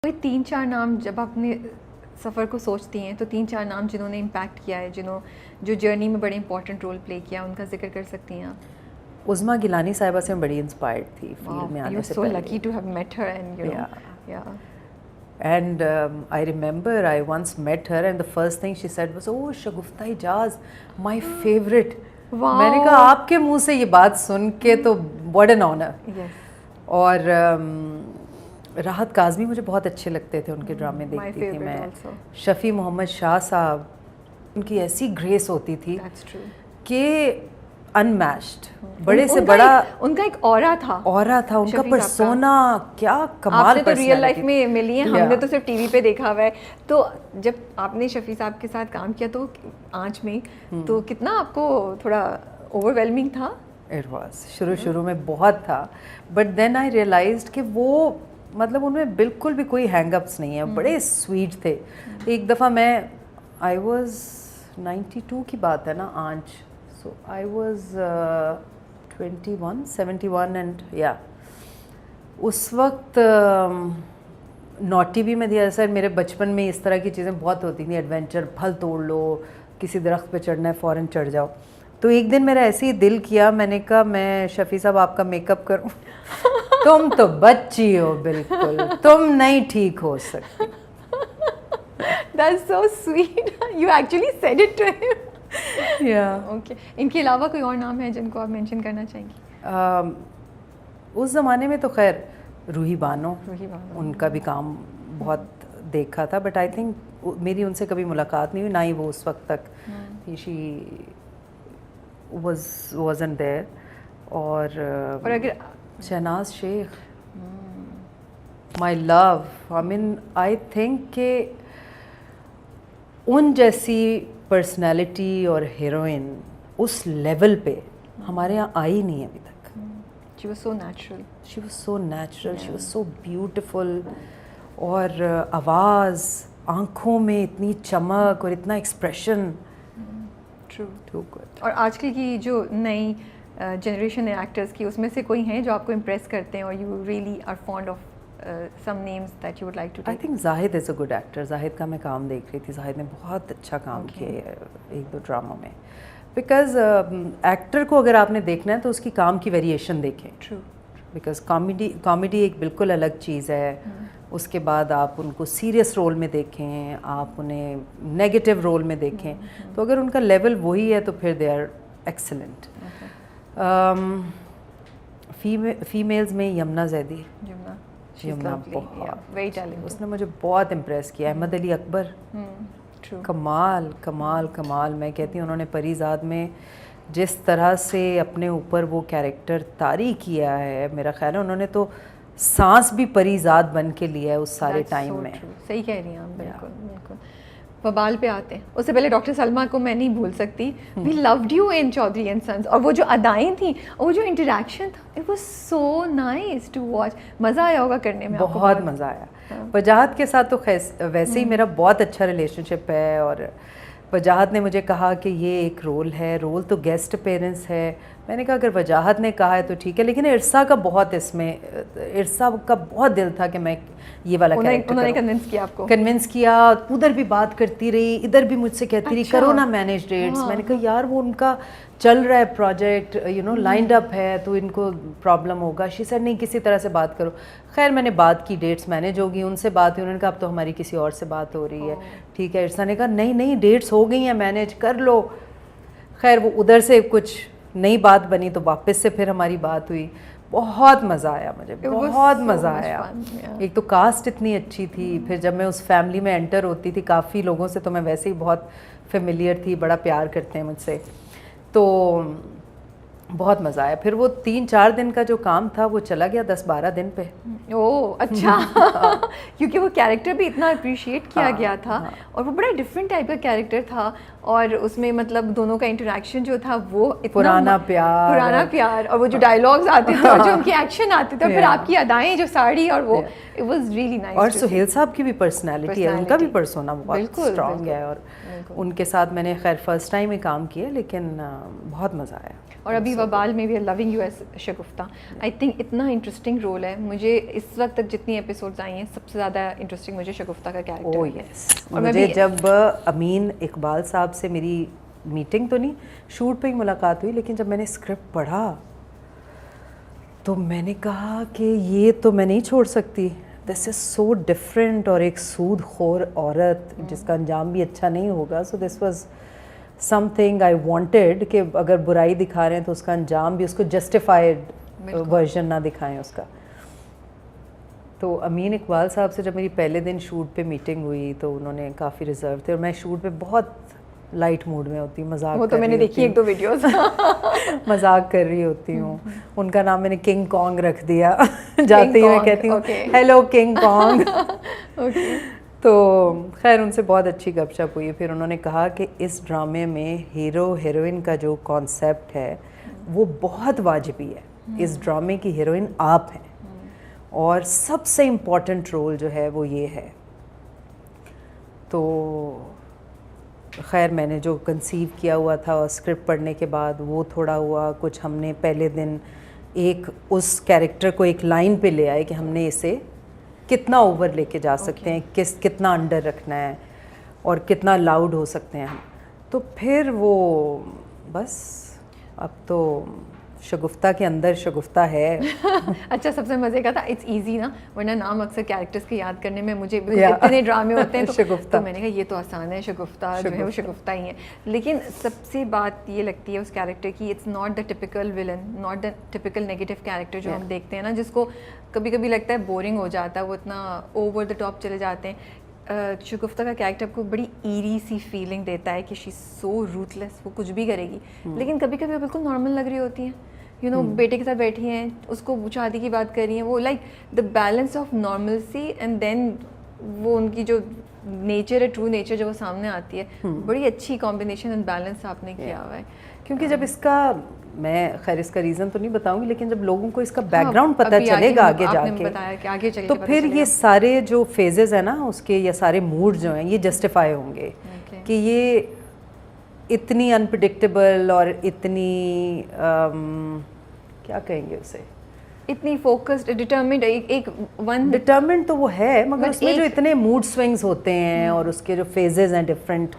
کوئی 3-4 نام جب آپ نے سفر کو سوچتی ہیں تو 3-4 نام جنہوں نے امپیکٹ کیا ہے، جو جرنی میں بڑے امپورٹنٹ رول پلے کیا، ان کا ذکر کر سکتی ہیں آپ؟ عظمیٰ گیلانی صاحبہ سے میں بڑی انسپائرڈ تھی فیلڈ میں آنے سے پہلے. You were so lucky to have met her and yeah. And I remember I once met her and the first thing she said was, "Oh, Shagufta Ijaz, my favorite." میں نے کہا آپ کے منہ سے یہ بات سن کے تو what an honor. اور راحت کاظمی مجھے بہت اچھے لگتے تھے، ان کے ڈرامے دیکھتی تھی میں. شفیع محمد شاہ صاحب، ان کی ایسی گریس ہوتی تھی کہ انمیچڈ، بڑے سے بڑا ان کا ایک اورا تھا، ان کا پرسونا کیا کمال. آپ نے تو ریئل لائف میں ملی ہیں، ہم نے تو صرف ٹی وی پہ دیکھا ہوا ہے. تو جب آپ نے شفیع صاحب کے ساتھ کام کیا تو آنچ میں، تو کتنا آپ کو تھوڑا اوور ویلمنگ تھا؟ اٹ واز شروع میں بہت تھا، بٹ دین آئی ریئلائزڈ کہ وہ مطلب ان میں بالکل بھی کوئی ہینگ اپس نہیں ہے، بڑے سویٹ تھے. ایک دفعہ میں آئی واز 92 کی بات ہے نا آنچ، سو آئی واز 71 اینڈ یا اس وقت نوٹی بھی میں دیا. سر میرے بچپن میں اس طرح کی چیزیں بہت ہوتی تھیں، ایڈونچر، پھل توڑ لو، کسی درخت پہ چڑھنا ہے فوراً چڑھ جاؤ. تو ایک دن میرا ایسے ہی دل کیا، میں نے کہا میں شفیع صاحب آپ کا میک اپ کروں. تم تو بچی ہو بالکل، تم نہیں ٹھیک ہو سکتی. That's so sweet. You actually said it to him. Yeah. Okay. ان کے علاوہ کوئی اور نام ہے جن کو آپ مینشن کرنا چاہیں گی؟ اس زمانے میں تو خیر روحی بانو، ان کا بھی کام بہت دیکھا تھا، بٹ آئی تھنک میری ان سے کبھی ملاقات نہیں ہوئی، نہ ہی وہ اس وقت تک شی wasn't there. اور اگر شہناز شیخ، مائی لو، آئی مین آئی تھنک کہ ان جیسی پرسنالٹی اور ہیروئن اس لیول پہ ہمارے یہاں آئی نہیں ابھی تک. She was so natural. She was so beautiful. اور آواز، آنکھوں میں اتنی چمک اور اتنا ایکسپریشن. True. اور آج کل کی جو نئی جنریشن ہے ایکٹرس کی، اس میں سے کوئی ہیں جو آپ کو امپریس کرتے ہیں اور you really are fond of some names that you would like to take? I think Zahid is a good actor. زاہد کا میں کام دیکھ رہی تھی، زاہد نے بہت اچھا کام کیا ہے ایک دو ڈراموں میں. بیکاز ایکٹر کو اگر آپ نے دیکھنا ہے تو اس کی کام کی ویریشن دیکھیں. بیکاز کامیڈی ایک بالکل الگ چیز ہے. اس کے بعد آپ ان کو سیریس رول میں دیکھیں، آپ انہیں نیگیٹو رول میں دیکھیں، تو اگر ان کا لیول وہی ہے تو پھر دے آر ایکسلنٹ. فیمیلز میں یمنا زیدی، اس نے مجھے بہت امپریس کیا. احمد علی اکبر، کمال کمال کمال. میں کہتی ہوں انہوں نے پری زاد میں جس طرح سے اپنے اوپر وہ کیریکٹر طاری کیا ہے، میرا خیال ہے انہوں نے تو سانس بھی پری زاد بن کے لیا ہے اس سارے ٹائم میں. صحیح کہہ رہی ہیں آپ، بالکل. وبال پہ آتے ہیں، اس سے پہلے ڈاکٹر سلمہ کو میں نہیں بھول سکتی. We loved you in Chaudhry and Sons, اور وہ جو ادائیں تھیں اور وہ جو انٹریکشن تھا، it was so nice to watch. مزہ آیا ہوگا کرنے میں؟ بہت مزہ آیا. وجاہت کے ساتھ تو ویسے ہی میرا بہت اچھا ریلیشن شپ ہے، اور وجاہت نے مجھے کہا کہ یہ ایک رول ہے، رول تو گیسٹ اپیرنس ہے. میں نے کہا اگر وجاہت نے کہا ہے تو ٹھیک ہے، لیکن عرصہ کا بہت اس میں عرصہ کا بہت دل تھا کہ میں یہ والا کیریکٹر. انہوں نے کنونس کیا آپ کو؟ کنونس کیا، ادھر بھی بات کرتی رہی، ادھر بھی مجھ سے کہتی رہی کرو نا مینیج ڈیٹس. میں نے کہا یار وہ ان کا چل رہا ہے پروجیکٹ، لائنڈ اپ ہے، تو ان کو پرابلم ہوگا. شی سیڈ نہیں کسی طرح سے بات کرو. خیر میں نے بات کی، ڈیٹس مینیج ہوگی، ان سے بات ہوئی. انہوں نے کہا اب تو ہماری کسی اور سے بات ہو رہی ہے. ٹھیک ہے. عرصہ نے کہا نہیں ڈیٹس ہو گئی ہیں مینیج کر لو. خیر وہ ادھر سے کچھ نئی بات بنی تو واپس سے پھر ہماری بات ہوئی. بہت مزہ آیا مجھے، بہت مزہ آیا. ایک تو کاسٹ اتنی اچھی تھی، پھر جب میں اس فیملی میں انٹر ہوتی تھی کافی لوگوں سے تو میں ویسے ہی بہت فیملیئر تھی، بڑا پیار کرتے ہیں مجھ سے، تو بہت مزہ آیا. پھر وہ 3-4 دن کا جو کام تھا وہ چلا گیا 10-12 دن پہ. اچھا. کیونکہ وہ کیریکٹر بھی اتنا اپریشیٹ کیا گیا تھا، اور وہ بڑا ڈفرینٹ ٹائپ کا کیریکٹر تھا. اور اس میں مطلب دونوں کا انٹریکشن جو تھا وہ پرانا پیار اور وہ جو ڈائلاگز آتے تھے اور جو ان کے ایکشن آتے تھے اور پھر آپ کی ادائیں جو ساڑی اور وہ اٹ واز ریئلی نائس. اور سہیل صاحب کی بھی پرسنالٹی ہے, ان کا بھی پرسونا بہت اسٹرانگ ہے, اور ان کے ساتھ میں نے خیر فرسٹ ٹائم ہی کام کیا لیکن بہت مزہ آیا. اور ابھی وبال میں بھی loving you as Shagufta, I think اتنا انٹرسٹنگ رول ہے. مجھے اس وقت تک جتنی ایپیسوڈز آئی ہیں سب سے زیادہ انٹرسٹنگ مجھے شگفتہ کا کیریکٹر ہے. یس, مجھے جب امین اقبال صاحب سے میری میٹنگ تو نہیں, شوٹ پہ ہی ملاقات ہوئی, لیکن جب میں نے اسکرپٹ پڑھا تو میں نے کہا کہ یہ تو میں نہیں چھوڑ سکتی, دس از سو ڈفرینٹ, اور ایک سود خور عورت جس کا انجام بھی اچھا نہیں ہوگا. So this was something I wanted کہ اگر برائی دکھا رہے ہیں تو اس کا انجام بھی, اس کو جسٹیفائڈ ورژن نہ دکھائیں اس کا. تو امین اقبال صاحب سے جب میری پہلے دن شوٹ پہ میٹنگ ہوئی تو انہوں نے کافی ریزرو تھے, اور میں شوٹ پہ بہت لائٹ موڈ میں ہوتی ہوں, مذاق وہ تو میں نے دیکھی ایک دو ویڈیوز, مذاق کر رہی ہوتی ہوں. ان کا نام میں نے کنگ کانگ رکھ دیا, جاتے ہوئے کہتی ہوں ہیلو کنگ کانگ. تو خیر ان سے بہت اچھی گپ شپ ہوئی. پھر انہوں نے کہا کہ اس ڈرامے میں ہیرو ہیروئن کا جو کانسیپٹ ہے وہ بہت واجبی ہے, اس ڈرامے کی ہیروئن آپ ہیں, اور سب سے امپورٹنٹ رول جو ہے وہ یہ ہے. تو خیر میں نے جو کنسیو کیا ہوا تھا اسکرپٹ پڑھنے کے بعد وہ تھوڑا ہوا کچھ, ہم نے پہلے دن ایک اس کیریکٹر کو ایک لائن پہ لے آئے کہ ہم نے اسے کتنا اوور لے کے جا سکتے ہیں, کتنا انڈر رکھنا ہے اور کتنا لاؤڈ ہو سکتے ہیں ہم. تو پھر وہ بس اب تو شگفتہ کے اندر شگفتہ ہے. اچھا سب سے مزے کا تھا اٹس ایزی نا, ورنہ نام اکثر کیریکٹرز کے یاد کرنے میں مجھے اتنے ڈرامے ہوتے ہیں تو میں نے کہا یہ تو آسان ہے, شگفتہ جو ہے وہ شگفتہ ہی ہے. لیکن سب سے بات یہ لگتی ہے اس کیریکٹر کی, it's not the typical villain, not the typical negative character جو ہم دیکھتے ہیں نا, جس کو کبھی کبھی لگتا ہے بورنگ ہو جاتا ہے, وہ اتنا اوور دا ٹاپ چلے جاتے ہیں. شگفتہ کا کیریکٹر کو بڑی ایری سی فیلنگ دیتا ہے کہ شی سو روتھلیس, وہ کچھ بھی کرے گی, لیکن کبھی کبھی وہ بالکل نارمل لگ رہی ہوتی ہیں. یو نو بیٹے کے ساتھ بیٹھی ہیں, اس کو شادی کی بات کر رہی ہیں, وہ like the balance of normalcy and then وہ ان کی جو نیچر ہے, ٹرو نیچر جو وہ سامنے آتی ہے, بڑی اچھی کمبینیشن اینڈ بیلنس آپ نے کیا ہوا ہے. کیونکہ جب اس کا, میں خیر اس کا ریزن تو نہیں بتاؤں گی, لیکن جب لوگوں کو اس کا بیک گراؤنڈ پتہ چلے گا آگے جا کے, تو پھر یہ سارے جو فیزز ہیں نا اس کے, یا سارے موڈ جو ہیں یہ جسٹیفائی ہوں گے کہ یہ اتنی انپریڈکٹیبل اور اتنی کیا کہیں گے اسے, اتنی فوکسڈ ڈٹرمنڈ, ایک ون ڈٹرمنڈ تو وہ ہے, مگر اس میں جو اتنے موڈ سوئنگز ہوتے ہیں اور اس کے جو فیزز ہیں ڈفرینٹ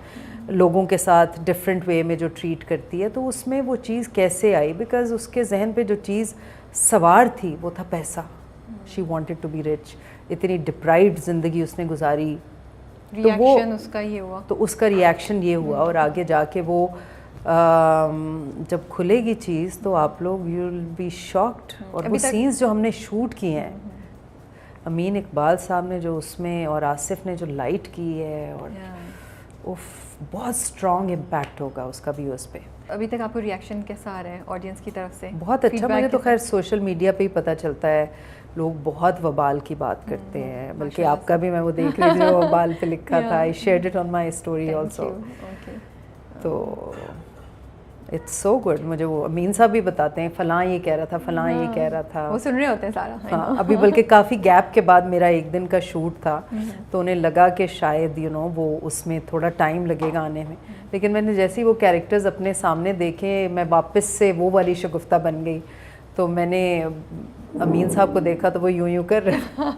لوگوں کے ساتھ ڈفرینٹ وے میں جو ٹریٹ کرتی ہے, تو اس میں وہ چیز کیسے آئی, بیکاز اس کے ذہن پہ جو چیز سوار تھی وہ تھا پیسہ. She wanted to be rich, اتنی ڈپرائیوڈ زندگی اس نے گزاری, ریئیکشن اس کا یہ ہوا, تو اس کا ریئیکشن یہ ہوا. اور آگے جا کے وہ جب کھلے گی چیز تو آپ لوگ یو ول بی شاکڈ. اور وہ سینس جو ہم نے شوٹ کیے ہیں, امین اقبال صاحب نے جو اس میں, اور آصف نے جو لائٹ کی ہے, اور بہت اسٹرانگ امپیکٹ ہوگا اس کا بھی اس پہ. ابھی تک آپ کو ریئیکشن کیسا آ رہا ہے آڈینس کی طرف سے؟ بہت اچھا. مجھے تو خیر سوشل میڈیا پہ ہی پتہ چلتا ہے, لوگ بہت وبال کی بات کرتے ہیں, بلکہ آپ کا بھی میں وہ دیکھ رہی تھی وبال پہ لکھا تھا, I shared it on my story also. تو اٹس سو گڈ. مجھے وہ امین صاحب بھی بتاتے ہیں فلاں یہ کہہ رہا تھا, فلاں یہ کہہ رہا تھا, وہ سن رہے ہوتے ہیں سارا. ہاں, ابھی بلکہ کافی گیپ کے بعد میرا ایک دن کا شوٹ تھا, تو انہیں لگا کہ شاید یو نو وہ اس میں تھوڑا ٹائم لگے گا آنے میں, لیکن میں نے جیسے ہی وہ کیریکٹرز اپنے سامنے دیکھے, میں واپس سے وہ والی شگفتہ بن گئی. تو میں نے امین صاحب کو دیکھا تو وہ یوں کر رہے.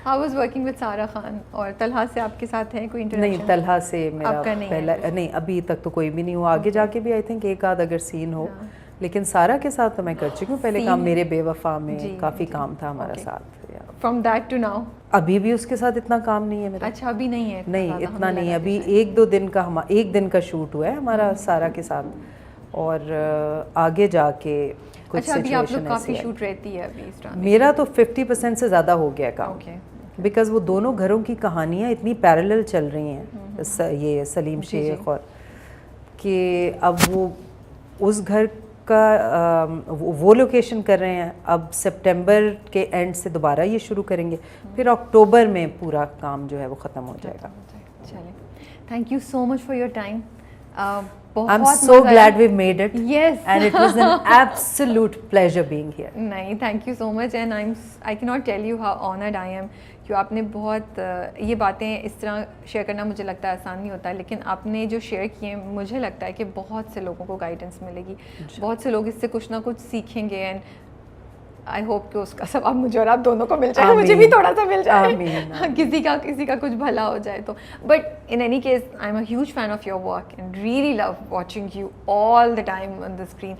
I was working with سارا خان. اور طلحہ سے آپ کے ساتھ ہے کوئی انٹریکشن؟ نہیں, طلحہ سے میرا پہلا نہیں, ابھی تک تو کوئی بھی نہیں ہوا. آگے جا کے بھی آئی تھنک ایک آدھ اگر سین ہو, لیکن سارا کے ساتھ تو میں کر چکی ہوں. پہلے کام میرے بے وفا میں کافی کام تھا ہمارا ساتھ. From that to now ابھی بھی اس کے ساتھ اتنا کام نہیں ہے میرا. اچھا ابھی نہیں ہے؟ نہیں اتنا نہیں ہے, ابھی ایک دو دن کا ایک دن کا شوٹ ہوا ہے ہمارا سارا کے ساتھ, اور آگے جا کے کچھ سچویشن ایسی ہے. میرا تو 50% سے زیادہ ہو گیا کام, بیکاز وہ دونوں گھروں کی کہانیاں اتنی پیرالل چل رہی ہیں, یہ سلیم شیخ اور, کہ اب وہ اس گھر کا وہ لوکیشن کر رہے ہیں, اب سپٹمبر کے اینڈ سے دوبارہ یہ شروع کریں گے, پھر اکتوبر میں پورا کام جو ہے وہ ختم ہو جائے گا. چلیں, thank you so much for your time. I'm so glad we made it. Yes. And it was an absolute pleasure being here. نہیں thank you so much and I cannot tell you how honored I am کہ آپ نے بہت یہ باتیں اس طرح share کرنا مجھے لگتا ہے آسان نہیں ہوتا, لیکن آپ نے جو شیئر کیے مجھے لگتا ہے کہ بہت سے لوگوں کو گائیڈنس ملے گی, بہت سے لوگ اس سے کچھ نہ کچھ سیکھیں گے اینڈ آئی ہوپ کہ اس کا ثواب مجھے اور آپ دونوں کو مل جائے, مجھے بھی تھوڑا سا مل جائے, کسی کا کچھ بھلا ہو جائے تو. But in any case I am a huge fan of your work and really love watching you all the time on the screen.